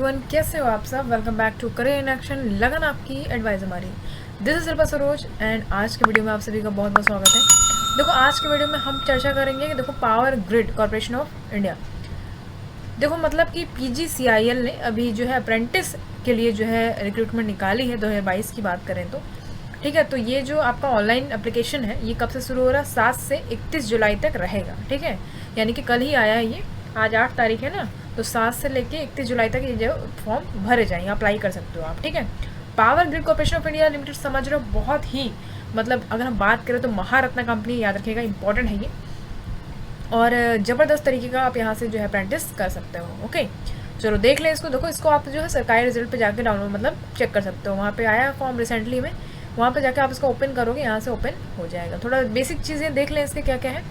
Everyone, कैसे हो आप सब। Welcome back to career in action, लगन आपकी एडवाइस हमारी। This is Shilpa Saroj and आज के वीडियो में आप सभी का बहुत बहुत स्वागत है। देखो, आज के वीडियो में हम चर्चा करेंगे कि देखो power grid corporation of India, देखो मतलब कि PGCIL ने अभी जो है अप्रेंटिस के लिए जो है रिक्रूटमेंट निकाली है 2022 की बात करें तो। ठीक है, तो ये जो आपका ऑनलाइन एप्लीकेशन है ये कब से शुरू हो रहा है, 7 से 31 जुलाई तक रहेगा। ठीक है, यानी कि कल ही आया है ये, आज 8 तारीख है ना, तो 7 से लेके 31 जुलाई तक ये जो फॉर्म भरे जाएंगे, अप्लाई कर सकते हो आप। ठीक है, power grid corporation of India limited समझ रहे हो, बहुत ही मतलब अगर हम बात करें तो महारत्न कंपनी, याद रखिएगा, इंपॉर्टेंट है ये, और ज़बरदस्त तरीके का आप यहाँ से जो है अप्रेंटिस कर सकते हो। ओके, चलो देख लें इसको। देखो, इसको आप जो है सरकारी रिजल्ट पे जाके डाउनलोड मतलब चेक कर सकते हो, वहाँ पे आया फॉर्म रिसेंटली में, वहाँ पे जाके आप इसको ओपन करोगे, यहाँ से ओपन हो जाएगा। थोड़ा बेसिक चीज़ें देख लें इसके क्या क्या है।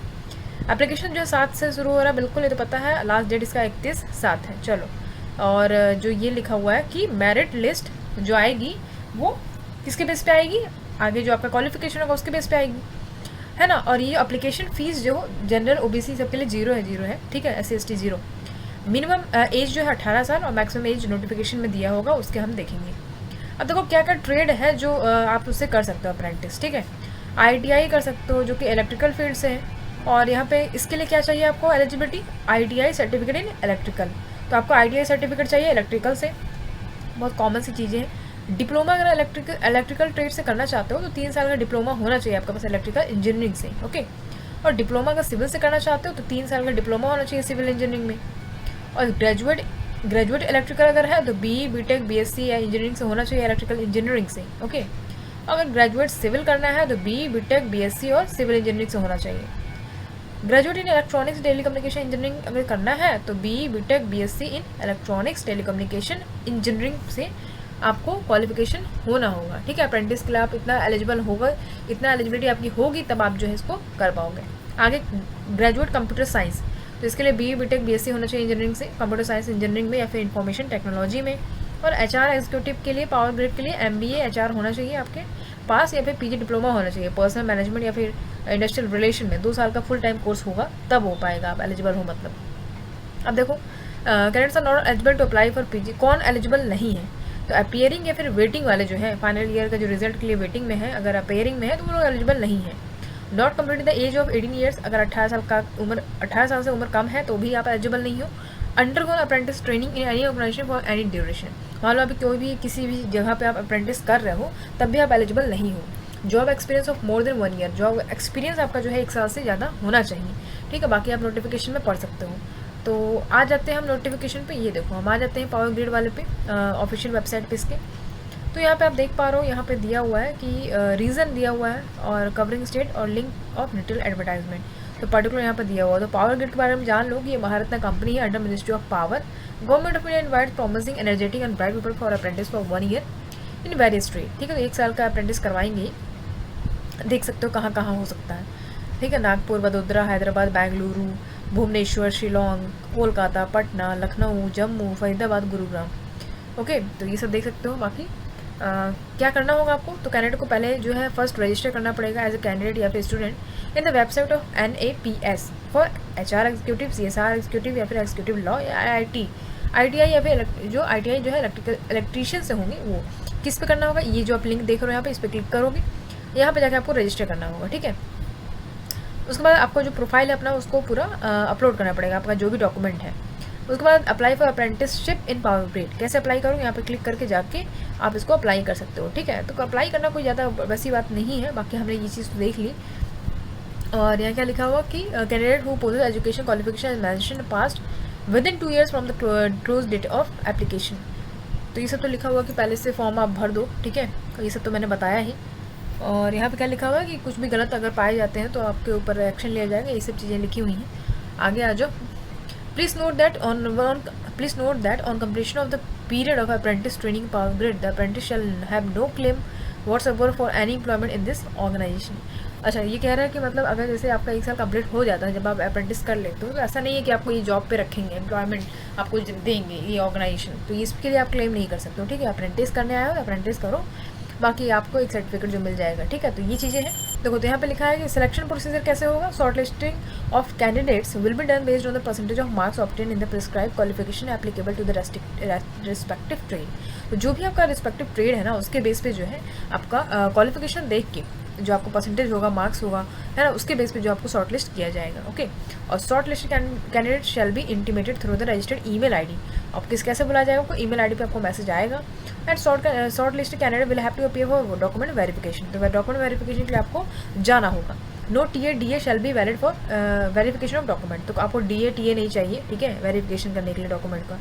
एप्लीकेशन जो है 7 से शुरू हो रहा है, बिल्कुल ये तो पता है, लास्ट डेट इसका 31/7 है। चलो, और जो ये लिखा हुआ है कि मेरिट लिस्ट जो आएगी वो किसके बेस पे आएगी, आगे जो आपका क्वालिफिकेशन होगा उसके बेस पे आएगी, है ना। और ये एप्लीकेशन फ़ीस जो जनरल OBC सबके लिए जीरो है। ठीक है, SC ST zero. Minimum age जो है 18 साल और मैक्सिमम एज नोटिफिकेशन में दिया होगा, उसके हम देखेंगे। अब देखो क्या क्या ट्रेड है जो आप उससे कर सकते हो अप्रेंटिस। ठीक है, ITI कर सकते हो जो कि इलेक्ट्रिकल फील्ड से है, और यहाँ पे इसके लिए क्या चाहिए आपको eligibility, ITI certificate in electrical. तो आपको ITI सर्टिफिकेट चाहिए इलेक्ट्रिकल से, बहुत कॉमन सी चीज़ें हैं। डिप्लोमा अगर इलेक्ट्रिकल ट्रेड से करना चाहते हो तो 3 साल का डिप्लोमा होना चाहिए आपके पास इलेक्ट्रिकल इंजीनियरिंग से। ओके, और डिप्लोमा अगर सिविल से करना चाहते हो तो 3 साल का डिप्लोमा होना चाहिए सिविल इंजीनियरिंग में। और ग्रेजुएट इलेक्ट्रिकल अगर है तो BE BTech BSc या इंजीनियरिंग से होना चाहिए इलेक्ट्रिकल इंजीनियरिंग से। ओके, अगर ग्रेजुएट सिविल करना है तो BE BTech BSc और सिविल इंजीनियरिंग से होना चाहिए। Graduate in electronics telecommunication engineering अगर करना है तो BE BTech BSc in electronics telecommunication engineering से आपको क्वालिफिकेशन होना होगा। ठीक है, अप्रेंटिस के लिए आप इतना एलिजिबल होगा, इतना एलिजिबिलिटी आपकी होगी, तब आप जो है इसको कर पाओगे। आगे ग्रेजुएट कंप्यूटर साइंस, तो इसके लिए BE BTech BSc होना चाहिए इंजीनियरिंग से, कंप्यूटर साइंस इंजीनियरिंग में या फिर इंफॉर्मेशन टेक्नोलॉजी में। और HR एग्जीक्यूटिव के लिए, पावर ग्रिड के लिए MBA HR होना चाहिए आपके पास, या फिर PG डिप्लोमा होना चाहिए पर्सनल मैनेजमेंट या फिर इंडस्ट्रियल रिलेशन में, 2 साल का फुल टाइम कोर्स होगा, तब हो पाएगा आप एलिजिबल हो। मतलब अब देखो, candidates are not eligible to apply for PG, कौन एलिजिबल नहीं है, तो अपेयरिंग या फिर वेटिंग वाले जो है, फाइनल ईयर का जो रिजल्ट के लिए वेटिंग में है, अगर अपेयरिंग में है तो वो लोग एलिजिबल नहीं है। Not complete the age of 18 years, अगर 18 साल से उम्र कम है तो भी आप एलिजिबल नहीं हो। Undergone apprentice training in any organisation for any duration, मान लो अभी कोई भी किसी भी जगह पे आप अप्रेंटिस कर रहे हो तब भी आप एलिजिबल नहीं हो। Job experience of more than 1 year, job experience आपका जो है 1 साल से ज़्यादा होना चाहिए। ठीक है, बाकी आप नोटिफिकेशन में पढ़ सकते हो। तो आ जाते हैं हम नोटिफिकेशन पे, ये देखो हम आ जाते हैं पावर ग्रिड वाले पे, ऑफिशियल वेबसाइट पे इसके। तो यहाँ पे आप देख पा रहे हो, यहाँ पे दिया हुआ है कि रीज़न दिया हुआ है और कवरिंग स्टेट और लिंक ऑफ डिटेल एडवर्टाइजमेंट, तो पर्टिकुलर यहाँ पे दिया हुआ है। तो पावर ग्रिड के बारे में जान लो कि ये महारत्न कंपनी है under ministry of power, government of India invite promising energetic and bright people for apprentice for 1 year in various trade. ठीक है, तो 1 साल का अप्रेंटिस करवाएंगे, देख सकते हो कहाँ कहाँ हो सकता है। ठीक है, नागपुर, वडोदरा, हैदराबाद, बेंगलुरु, भुवनेश्वर, शिलोंग, कोलकाता, पटना, लखनऊ, जम्मू, फरीदाबाद, गुरुग्राम। ओके, तो ये सब देख सकते हो। बाकी क्या करना होगा आपको, तो कैंडिडेट को पहले जो है फर्स्ट रजिस्टर करना पड़ेगा एज ए कैंडिडेट या फिर student in the website of NAPS for HR executive, CSR executive या फिर एग्जीक्यूटिव लॉ या ITI या फिर जो ITI जो है इलेक्ट्रीशियन से होंगे, वो किस पे करना होगा, ये जो आप लिंक देख रहे हो यहाँ पे, इस पर क्लिक करोगे, यहाँ पे जाके आपको रजिस्टर करना होगा। ठीक है, उसके बाद आपको जो प्रोफाइल है अपना उसको पूरा अपलोड करना पड़ेगा, आपका जो भी डॉक्यूमेंट है। उसके बाद apply for apprenticeship in power grid, कैसे अप्लाई करोगे, यहाँ पे क्लिक करके जाके आप इसको अप्लाई कर सकते हो। ठीक है, तो अप्लाई करना कोई ज़्यादा वैसी बात नहीं है, बाकी हमने ये चीज़ तो देख ली। और यहाँ क्या लिखा हुआ कि candidate who possess education qualification mention passed within 2 years from the close date of application. तो ये सब तो लिखा हुआ कि पहले से फॉर्म आप भर दो। ठीक है, तो ये सब तो मैंने बताया ही। और यहाँ पे क्या लिखा हुआ है कि कुछ भी गलत अगर पाए जाते हैं तो आपके ऊपर एक्शन लिया जाएगा, ये सब चीज़ें लिखी हुई हैं। आगे आ जाओ। Please note that on completion of the period of apprentice training power grid, the apprentice shall have no claim whatsoever for any employment in this organization। अच्छा, ये कह रहा है कि मतलब अगर जैसे आपका 1 साल कंप्लीट हो जाता है जब आप अप्रेंटिस कर लेते हो, तो ऐसा नहीं है कि आपको ये जॉब पे रखेंगे, एम्प्लॉयमेंट आपको देंगे ये ऑर्गेनाइजेशन, तो इसके लिए आप क्लेम नहीं कर सकते हो। ठीक है, अप्रेंटिस करने आए हो अप्रेंटिस करो, बाकी आपको एक सर्टिफिकेट जो मिल जाएगा। ठीक है, तो ये चीज़ें हैं। देखो, तो यहाँ पे लिखा है कि सिलेक्शन प्रोसीजर कैसे होगा, short listing of candidates will be done based on the percentage of marks obtained in the prescribed qualification applicable to the respective trade। तो जो भी आपका रिस्पेक्टिव ट्रेड है ना, उसके बेस पे जो है आपका क्वालिफिकेशन देख के जो आपको परसेंटेज होगा, मार्क्स होगा, है ना, उसके बेस पे जो आपको शॉर्ट लिस्ट किया जाएगा। ओके, और short list candidate shall be intimated through the registered email ID. आप कैसे बुलाया जाएगा, आपको ईमेल आईडी पे आपको मैसेज आएगा। And short list candidate will have to appear for document verification. तो डॉक्यूमेंट वेरिफिकेशन के लिए आपको जाना होगा। No TA shall be valid for verification of document. तो आपको TA नहीं चाहिए, ठीक है, वेरिफिकेशन करने के लिए डॉक्यूमेंट का।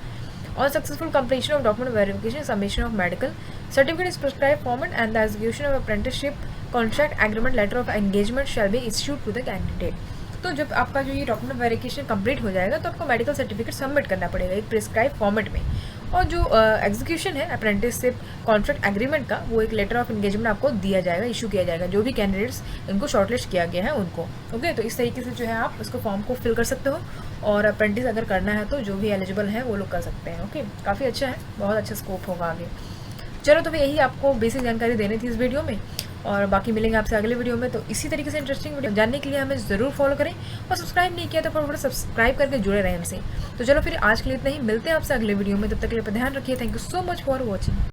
On successful completion of document verification, submission of medical certificate is prescribed format and the execution of apprenticeship contract agreement letter of engagement shall be issued to the candidate। तो जब आपका जो ये document verification complete हो जाएगा तो आपको medical certificate submit करना पड़ेगा एक प्रिस्क्राइब फॉर्मेट में। और जो एग्जीक्यूशन है अप्रेंटिसशिप कॉन्ट्रैक्ट एग्रीमेंट का, वो एक लेटर ऑफ एंगेजमेंट आपको दिया जाएगा, इशू किया जाएगा जो भी कैंडिडेट्स इनको शॉर्टलिस्ट किया गया है उनको। ओके, तो इस तरीके से जो है आप उसको फॉर्म को फिल कर सकते हो और अप्रेंटिस अगर करना है तो जो भी एलिजिबल है वो लोग कर सकते हैं। ओके, काफ़ी अच्छा है, बहुत अच्छा स्कोप होगा आगे। चलो, तो यही आपको बेसिक जानकारी देनी थी इस वीडियो में, और बाकी मिलेंगे आपसे अगले वीडियो में। तो इसी तरीके से इंटरेस्टिंग वीडियो जानने के लिए हमें ज़रूर फॉलो करें, और सब्सक्राइब नहीं किया तो फटाफट सब्सक्राइब करके जुड़े रहें हमसे। तो चलो फिर आज के लिए इतना ही, मिलते हैं आपसे अगले वीडियो में, तब तक के लिए ध्यान रखिए। Thank you so much for watching.